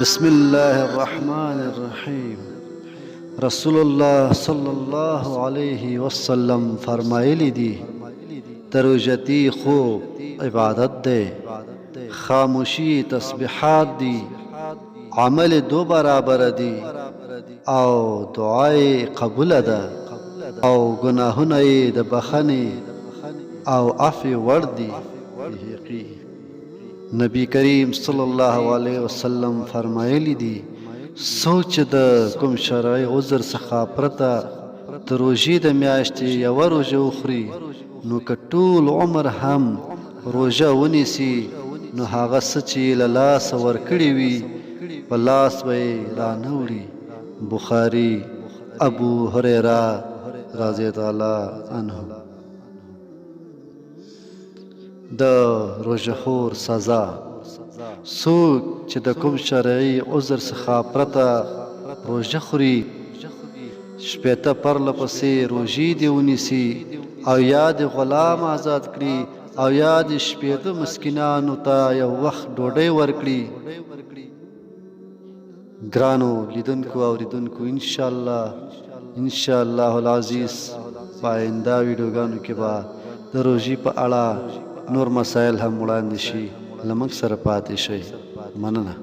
بسم الله الرحمن الرحیم. رسول الله صلی الله علیه وسلم فرمایلی دی تروجتی خوب عبادت دے، خاموشی تسبیحات دی، عمل دو برابر دی، او دعای قبول ده، او گناهونه د بخنی او عفو ور دی. نبی کریم صلی الله علیه وسلم فرمایلی دی سوچ د کوم شرعي عذر څخه پرته د روژې د میاشتې یوه روژه وخوري، نو که ټول عمر هم روژه ونیسي نو هغه څه چې له لاسه ورکړي وي په لاس به یې رانه وړي. بخاري. ابو هریره رضی الله عنه. د روژه خور سزا: څوک چې د کوم شرعي عذر څخه پرته روژه خوري، شپېته پرله پسې روژې دې ونیسي، او یا د غلام آزاد کړي، او یا د شپېته مسکینانو ته یو وخت ډوډۍ ورکړي. ګرانو لیدونکو او اوریدونکو، انشاءالله العزیز په آینده ویډیوګانو کې به د روژې په اړه نور مسایل هم وړاندې شي. له موږ سره پاتې شئ. مننه.